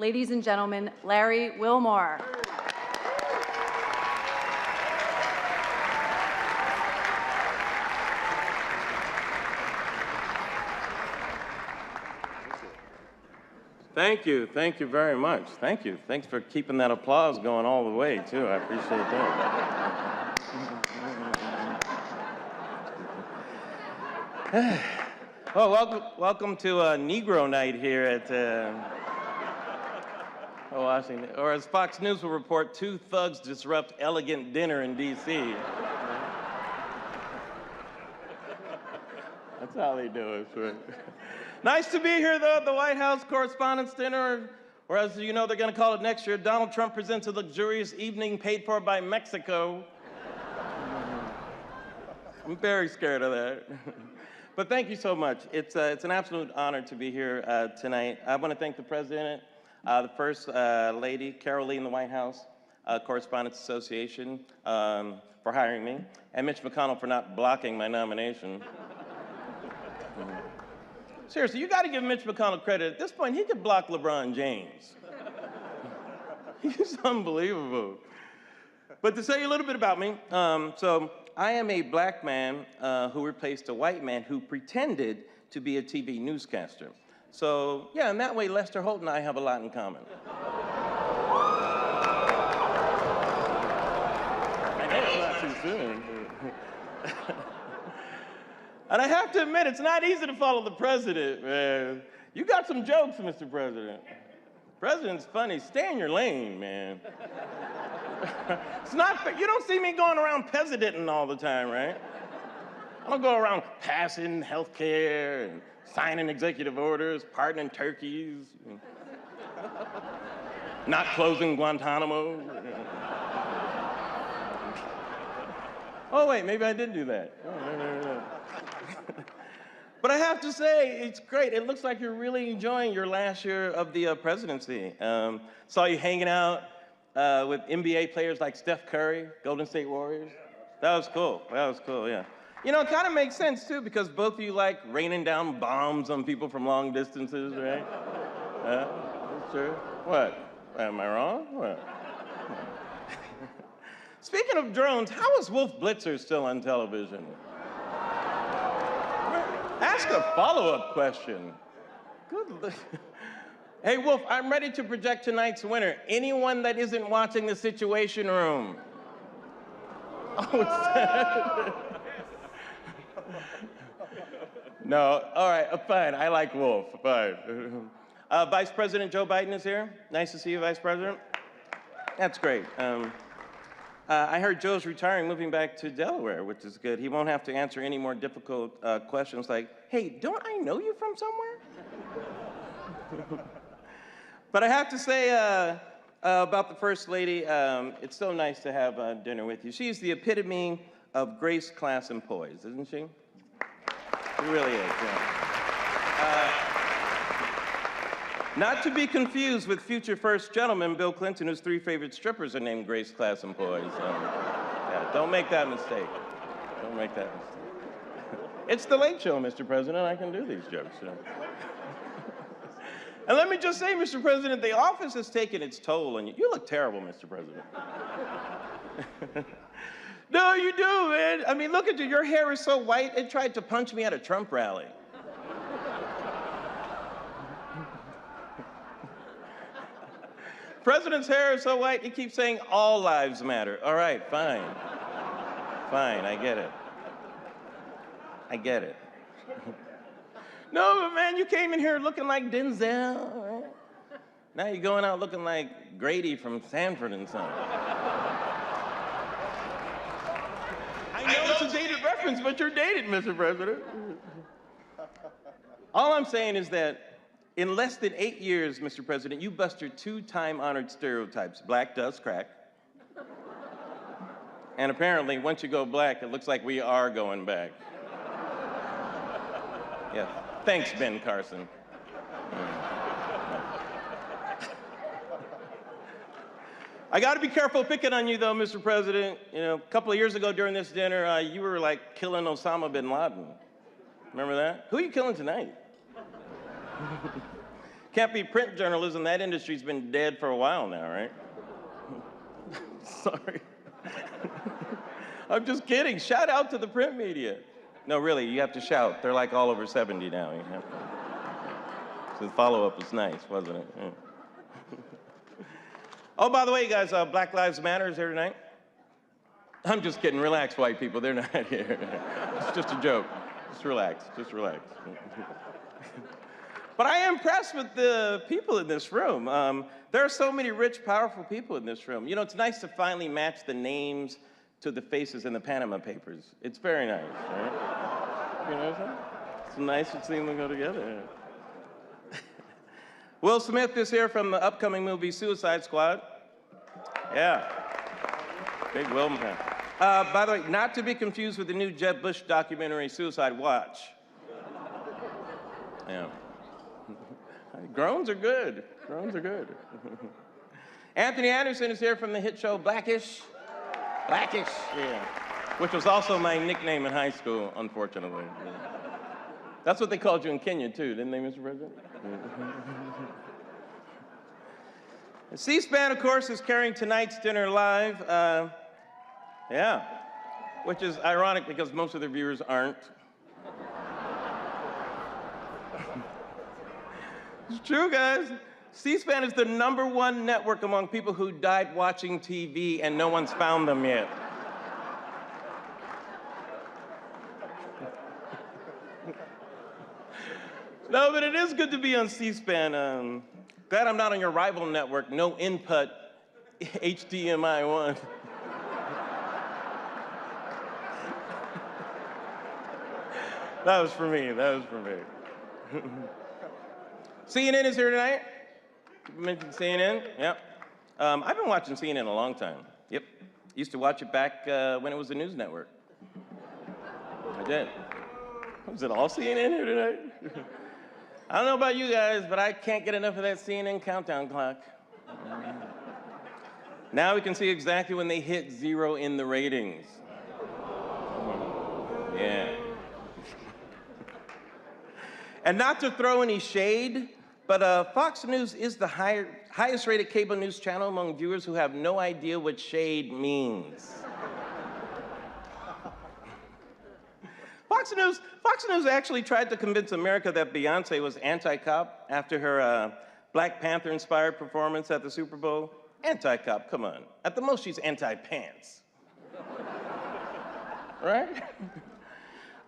ladies and gentlemen, Larry Wilmore. Thank you very much. Thank you. Thanks for keeping that applause going all the way, too. I appreciate that. Well, welcome to Negro Night here at Washington. Or as Fox News will report, two thugs disrupt elegant dinner in D.C. That's how they do it. Right? Nice to be here, though, at the White House Correspondents' Dinner, or as you know they're going to call it next year, Donald Trump presents a luxurious evening paid for by Mexico. I'm very scared of that. But thank you so much. It's an absolute honor to be here tonight. I want to thank the President, the First Lady, Carol Lee in the White House Correspondents Association for hiring me, and Mitch McConnell for not blocking my nomination. Seriously, you got to give Mitch McConnell credit. At this point, he could block LeBron James. He's unbelievable. But to tell you a little bit about me, so I am a black man who replaced a white man who pretended to be a TV newscaster. So, yeah, in that way, Lester Holt and I have a lot in common. I know it's not too soon. And I have to admit, it's not easy to follow the president, man. You got some jokes, Mr. President. The president's funny. Stay in your lane, man. It's not fair. You don't see me going around presidenting all the time, right? I don't go around passing health care and signing executive orders, pardoning turkeys, not closing Guantanamo. Oh, wait, maybe I did do that. No. But I have to say, it's great. It looks like you're really enjoying your last year of the presidency. Saw you hanging out with NBA players like Steph Curry, Golden State Warriors. That was cool, yeah. You know, it kind of makes sense, too, because both of you like raining down bombs on people from long distances, right? That's true. What? Am I wrong? What? Speaking of drones, how is Wolf Blitzer still on television? Ask a follow-up question. Good. Hey, Wolf, I'm ready to project tonight's winner. Anyone that isn't watching The Situation Room. Oh, it's that. No, all right, fine. I like Wolf, fine. Vice President Joe Biden is here. Nice to see you, Vice President. That's great. I heard Joe's retiring, moving back to Delaware, which is good. He won't have to answer any more difficult questions like, hey, don't I know you from somewhere? But I have to say about the First Lady, it's so nice to have dinner with you. She's the epitome of grace, class, and poise, isn't she? She really is, yeah. Not to be confused with future first gentleman Bill Clinton, whose three favorite strippers are named Grace, Class, and Poise. Yeah, don't make that mistake. Don't make that mistake. It's the Late Show, Mr. President. I can do these jokes. You know. And let me just say, Mr. President, the office has taken its toll on you. You look terrible, Mr. President. No, you do, man. I mean, look at you. Your hair is so white, it tried to punch me at a Trump rally. President's hair is so white, he keeps saying all lives matter. All right, fine. Fine, I get it. I get it. No, but man, you came in here looking like Denzel, right? Now you're going out looking like Grady from Sanford and Son. I know it's a dated reference, but you're dated, Mr. President. All I'm saying is that in less than 8 years, Mr. President, you busted two time-honored stereotypes. Black does crack. And apparently, once you go black, it looks like we are going back. Yeah. Thanks, Ben Carson. I got to be careful picking on you, though, Mr. President. You know, a couple of years ago during this dinner, you were like killing Osama bin Laden. Remember that? Who are you killing tonight? Can't be print journalism. That industry's been dead for a while now, right? Sorry. I'm just kidding. Shout out to the print media. No, really, you have to shout. They're like all over 70 now. You have to. So the follow-up was nice, wasn't it? Yeah. Oh, by the way, guys, Black Lives Matter is here tonight. I'm just kidding. Relax, white people. They're not here. It's just a joke. Just relax. Just relax. But I am impressed with the people in this room. There are so many rich, powerful people in this room. You know, it's nice to finally match the names to the faces in the Panama Papers. It's very nice, right? You know what I'm saying? It's nice to see them go together. Will Smith is here from the upcoming movie Suicide Squad. Yeah. Big Wilmore fan. By the way, not to be confused with the new Jeb Bush documentary, Suicide Watch. Yeah. Groans are good. Groans are good. Anthony Anderson is here from the hit show Blackish. Blackish, yeah. Which was also my nickname in high school, unfortunately. Yeah. That's what they called you in Kenya, too, didn't they, Mr. President? C-SPAN, of course, is carrying tonight's dinner live. Yeah, which is ironic because most of their viewers aren't. It's true, guys. C-SPAN is the #1 network among people who died watching TV, and no one's found them yet. No, but it is good to be on C-SPAN. Glad I'm not on your rival network, no input, HDMI 1. That was for me, that was for me. CNN is here tonight. You mentioned CNN, yep. I've been watching CNN a long time, yep. Used to watch it back when it was a news network. I did. Was it all CNN here tonight? I don't know about you guys, but I can't get enough of that CNN countdown clock. Now we can see exactly when they hit 0 in the ratings. Yeah. And not to throw any shade, but Fox News is the highest rated cable news channel among viewers who have no idea what shade means. Fox News actually tried to convince America that Beyonce was anti-cop after her Black Panther-inspired performance at the Super Bowl. Anti-cop, come on. At the most, she's anti-pants. Right?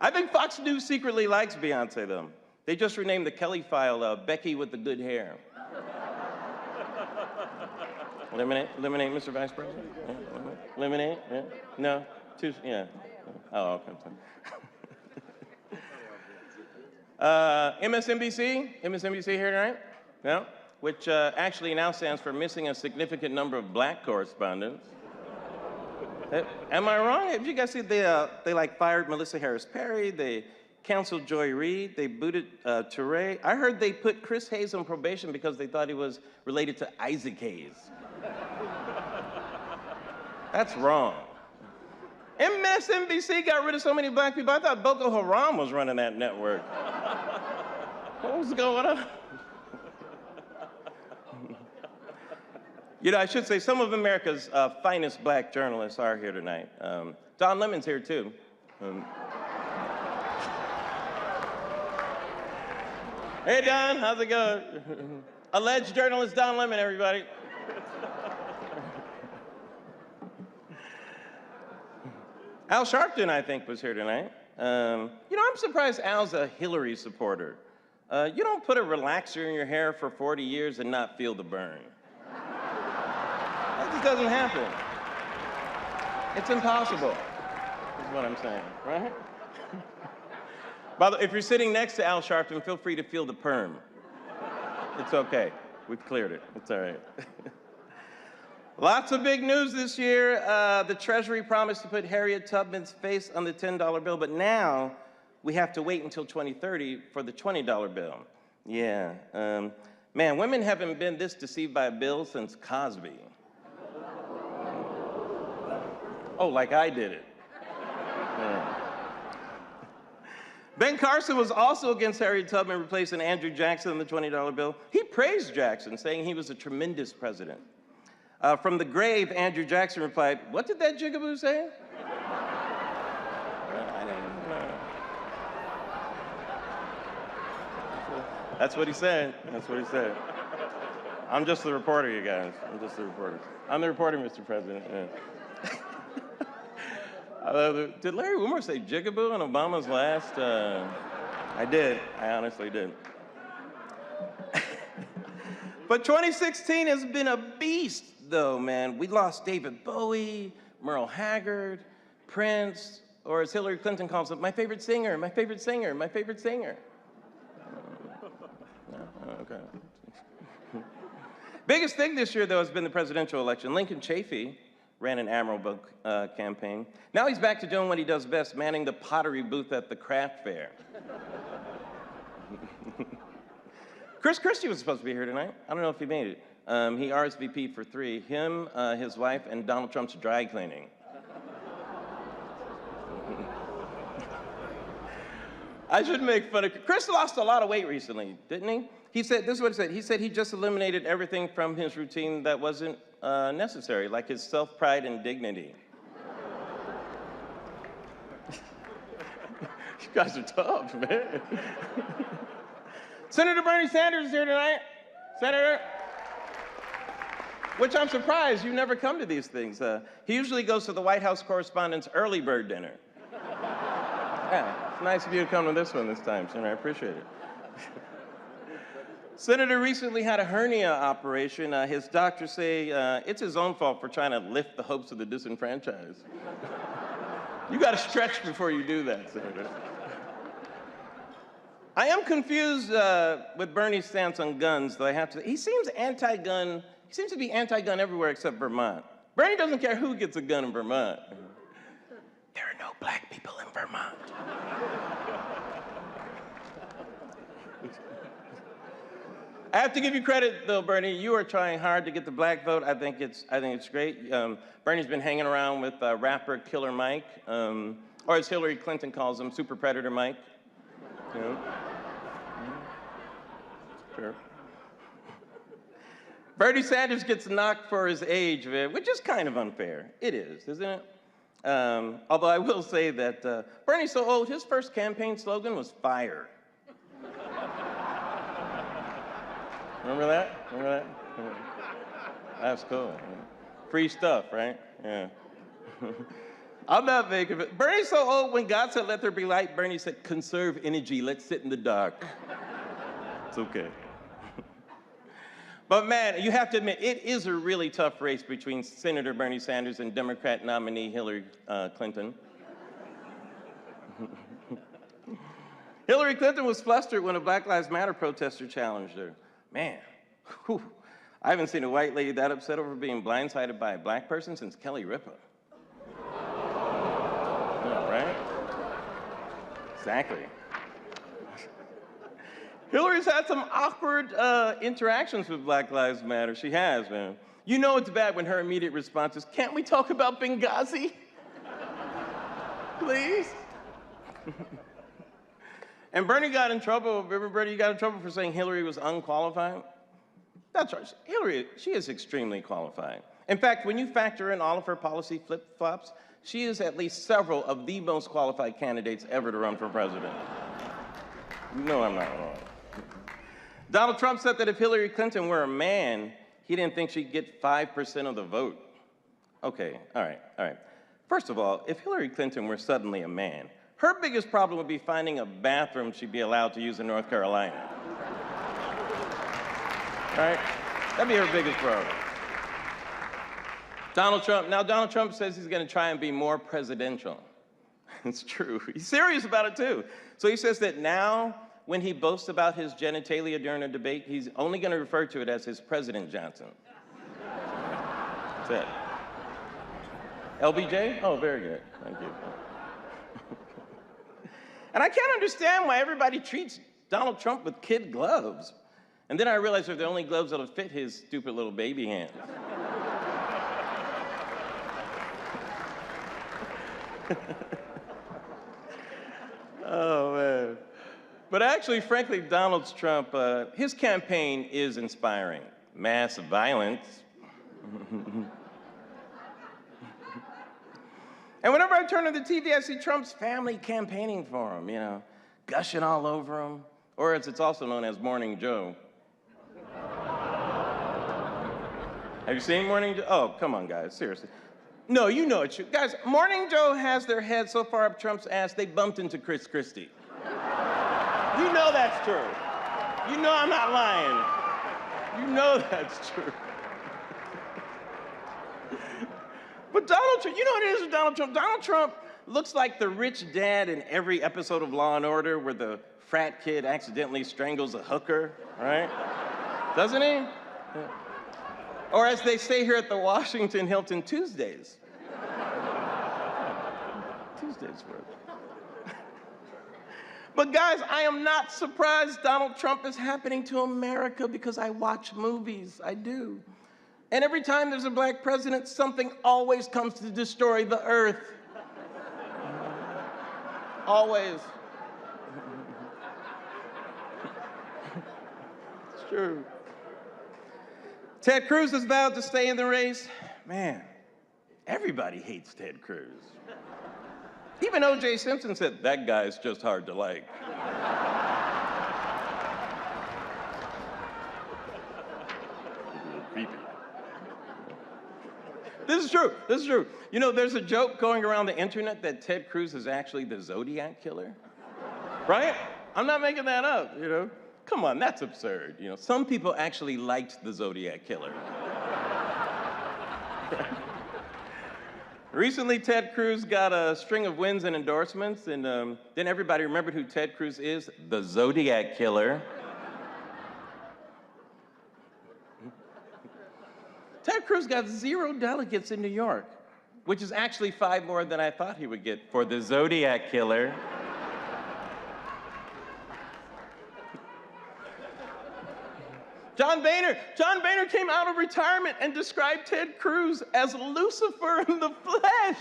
I think Fox News secretly likes Beyonce, though. They just renamed the Kelly file Becky with the good hair. Lemonade, Mr. Vice President? Yeah, lemonade, yeah? No? Yeah. Oh, okay. MSNBC here tonight, yeah, which actually now stands for missing a significant number of black correspondents. Am I wrong? Have you guys seen they like fired Melissa Harris Perry, they canceled Joy Reid, they booted Touré. I heard they put Chris Hayes on probation because they thought he was related to Isaac Hayes. That's wrong. MSNBC got rid of so many black people. I thought Boko Haram was running that network. What was going on? You know, I should say some of America's finest black journalists are here tonight. Don Lemon's here too. Hey Don, how's it going? Alleged journalist Don Lemon, everybody. Al Sharpton, I think, was here tonight. You know, I'm surprised Al's a Hillary supporter. You don't put a relaxer in your hair for 40 years and not feel the burn. That just doesn't happen. It's impossible, is what I'm saying, right? By the way, if you're sitting next to Al Sharpton, feel free to feel the perm. It's okay. We've cleared it. It's all right. Lots of big news this year. The Treasury promised to put Harriet Tubman's face on the $10 bill, but now we have to wait until 2030 for the $20 bill. Yeah. Man, women haven't been this deceived by a bill since Cosby. Oh, like I did it. Yeah. Ben Carson was also against Harriet Tubman replacing Andrew Jackson in the $20 bill. He praised Jackson, saying he was a tremendous president. From the grave, Andrew Jackson replied, "What did that jigaboo say?" I didn't know. That's what he said. That's what he said. I'm just the reporter, you guys. I'm just the reporter. I'm the reporter, Mr. President. Yeah. Did Larry Wilmore say jigaboo in Obama's last? I did. I honestly did. But 2016 has been a beast, though, man. We lost David Bowie, Merle Haggard, Prince, or as Hillary Clinton calls it, my favorite singer, my favorite singer, my favorite singer. Okay. Biggest thing this year, though, has been the presidential election. Lincoln Chafee ran an admirable campaign. Now he's back to doing what he does best, manning the pottery booth at the craft fair. Chris Christie was supposed to be here tonight. I don't know if he made it. He RSVP'd for 3, him, his wife, and Donald Trump's dry cleaning. I shouldn't make fun of Chris. Lost a lot of weight recently, didn't he? He said, this is what he said. He said he just eliminated everything from his routine that wasn't necessary, like his self-pride and dignity. You guys are tough, man. Senator Bernie Sanders is here tonight. Senator. Which I'm surprised, you never come to these things. He usually goes to the White House Correspondents' early bird dinner. Yeah, it's nice of you to come to this one this time, Senator. I appreciate it. Senator recently had a hernia operation. His doctors say it's his own fault for trying to lift the hopes of the disenfranchised. You got to stretch before you do that, Senator. I am confused with Bernie's stance on guns, though I have to. He seems anti-gun. He seems to be anti-gun everywhere except Vermont. Bernie doesn't care who gets a gun in Vermont. There are no black people in Vermont. I have to give you credit, though, Bernie. You are trying hard to get the black vote. I think it's great. Bernie's been hanging around with rapper Killer Mike, or as Hillary Clinton calls him, Super Predator Mike. You know? Sure. Bernie Sanders gets knocked for his age, which is kind of unfair. It is, isn't it? Although I will say that Bernie's so old, his first campaign slogan was fire. Remember that? Remember that? Yeah. That's cool. Yeah. Free stuff, right? Yeah. I'm not making it. Bernie's so old, when God said, "Let there be light," Bernie said, "Conserve energy, let's sit in the dark." It's okay. But man, you have to admit, it is a really tough race between Senator Bernie Sanders and Democrat nominee Hillary Clinton. Hillary Clinton was flustered when a Black Lives Matter protester challenged her. Man, whew, I haven't seen a white lady that upset over being blindsided by a black person since Kelly Ripa. Yeah, right? Exactly. Hillary's had some awkward interactions with Black Lives Matter. She has, man. You know it's bad when her immediate response is, "Can't we talk about Benghazi? Please?" And Bernie got in trouble. Remember, Bernie got in trouble for saying Hillary was unqualified? That's right. Hillary, she is extremely qualified. In fact, when you factor in all of her policy flip-flops, she is at least several of the most qualified candidates ever to run for president. No, I'm not wrong. Donald Trump said that if Hillary Clinton were a man, he didn't think she'd get 5% of the vote. Okay, all right. First of all, if Hillary Clinton were suddenly a man, her biggest problem would be finding a bathroom she'd be allowed to use in North Carolina. Right? That'd be her biggest problem. Donald Trump says he's gonna try and be more presidential. It's true. He's serious about it too. So he says that now, when he boasts about his genitalia during a debate, he's only gonna refer to it as his President Johnson. That's it. LBJ? Oh, very good. Thank you. And I can't understand why everybody treats Donald Trump with kid gloves. And then I realized they're the only gloves that'll fit his stupid little baby hands. Oh, man. But actually, frankly, Donald Trump, his campaign is inspiring. Mass violence. And whenever I turn on the TV, I see Trump's family campaigning for him, gushing all over him, or as it's also known as Morning Joe. Have you seen Morning Joe? Oh, come on, guys, seriously. No, you know it's true. Guys, Morning Joe has their head so far up Trump's ass, they bumped into Chris Christie. You know that's true. You know I'm not lying. You know that's true. But Donald Trump, you know what it is with Donald Trump? Donald Trump looks like the rich dad in every episode of Law and Order where the frat kid accidentally strangles a hooker, right? Doesn't he? Yeah. Or as they say here at the Washington Hilton, Tuesdays. Tuesdays work. But guys, I am not surprised Donald Trump is happening to America because I watch movies, I do. And every time there's a black president, something always comes to destroy the earth. Always. It's true. Ted Cruz has vowed to stay in the race. Man, everybody hates Ted Cruz. Even O.J. Simpson said, that guy's just hard to like. Creepy. This is true. This is true. You know, there's a joke going around the internet that Ted Cruz is actually the Zodiac killer. Right? I'm not making that up, Come on, that's absurd. Some people actually liked the Zodiac killer. Recently, Ted Cruz got a string of wins and endorsements, and then everybody remembered who Ted Cruz is, the Zodiac killer. Ted Cruz got 0 delegates in New York, which is actually 5 more than I thought he would get for the Zodiac killer. John Boehner came out of retirement and described Ted Cruz as Lucifer in the flesh.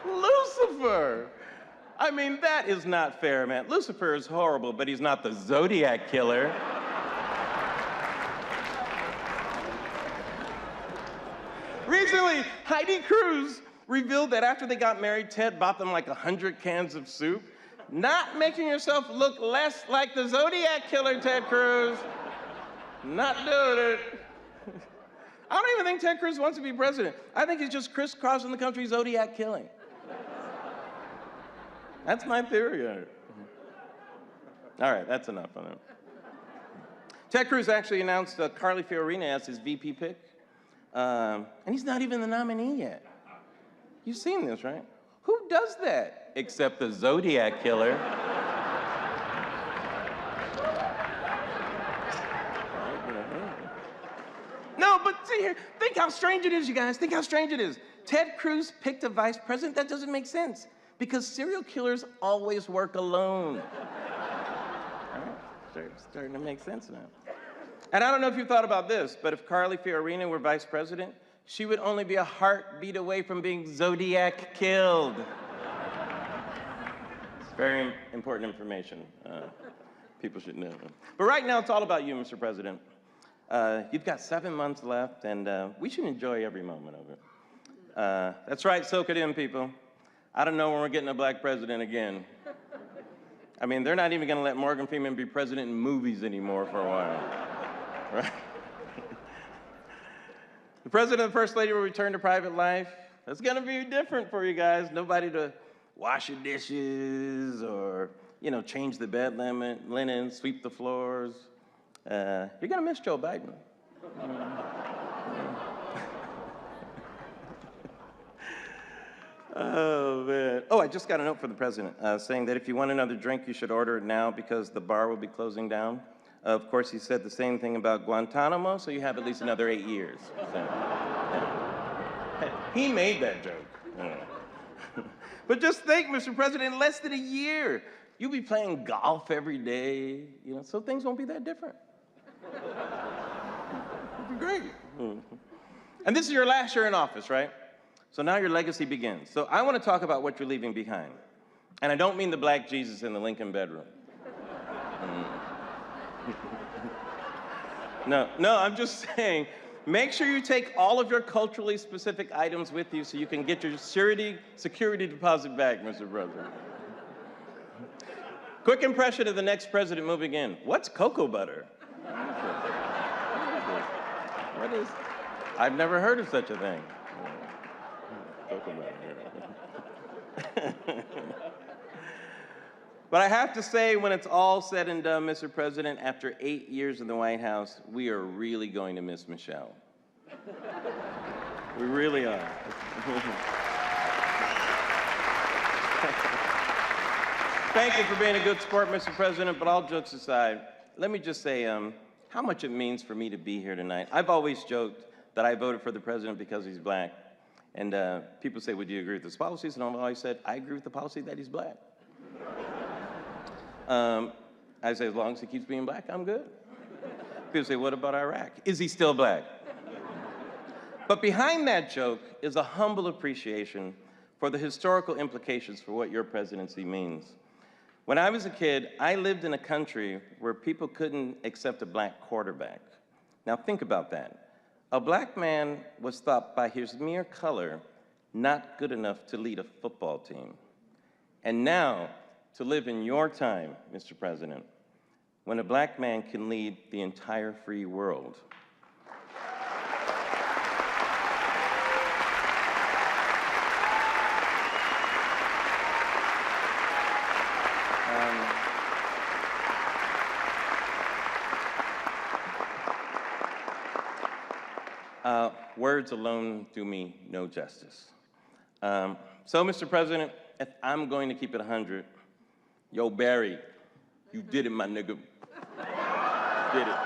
Lucifer. I mean, that is not fair, man. Lucifer is horrible, but he's not the Zodiac killer. Recently, Heidi Cruz revealed that after they got married, Ted bought them like 100 cans of soup. Not making yourself look less like the Zodiac killer, Ted Cruz. Not doing it. I don't even think Ted Cruz wants to be president. I think he's just crisscrossing the country Zodiac killing. That's my theory on it. All right, that's enough on it. Ted Cruz actually announced Carly Fiorina as his VP pick. And he's not even the nominee yet. You've seen this, right? Who does that? Except the Zodiac killer. No, but see here, think how strange it is, you guys. Think how strange it is. Ted Cruz picked a vice president? That doesn't make sense. Because serial killers always work alone. All right, starting to make sense now. And I don't know if you thought about this, but if Carly Fiorina were vice president, she would only be a heartbeat away from being Zodiac killed. It's very important information. People should know. But right now, it's all about you, Mr. President. You've got 7 months left, and we should enjoy every moment of it. That's right, soak it in, people. I don't know when we're getting a black president again. I mean, they're not even going to let Morgan Freeman be president in movies anymore for a while. Right? The president and the first lady will return to private life. That's going to be different for you guys. Nobody to wash your dishes or, change the bed linen, sweep the floors. You're going to miss Joe Biden. Oh, man. Oh, I just got a note from the president saying that if you want another drink, you should order it now because the bar will be closing down. Of course, he said the same thing about Guantanamo, so you have at least another 8 years. So, yeah. He made that joke. Yeah. But just think, Mr. President, in less than a year, you'll be playing golf every day, so things won't be that different. It'll be great. And this is your last year in office, right? So now your legacy begins. So I want to talk about what you're leaving behind. And I don't mean the black Jesus in the Lincoln bedroom. No, I'm just saying, make sure you take all of your culturally specific items with you so you can get your security deposit back, Mr. President. Quick impression of the next president moving in. What's cocoa butter? What is? I've never heard of such a thing. Cocoa butter. But I have to say, when it's all said and done, Mr. President, after 8 years in the White House, we are really going to miss Michelle. We really are. Thank you for being a good sport, Mr. President, but all jokes aside, let me just say how much it means for me to be here tonight. I've always joked that I voted for the president because he's black. And people say, would you agree with his policies? And I've always said, I agree with the policy that he's black. I say, as long as he keeps being black, I'm good. People say, what about Iraq? Is he still black? But behind that joke is a humble appreciation for the historical implications for what your presidency means. When I was a kid, I lived in a country where people couldn't accept a black quarterback. Now think about that. A black man was thought by his mere color not good enough to lead a football team. And now, to live in your time, Mr. President, when a black man can lead the entire free world. Words alone do me no justice. So, Mr. President, if I'm going to keep it 100, yo, Barry, you did it, my nigga. Did it.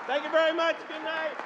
Thank you very much. Good night.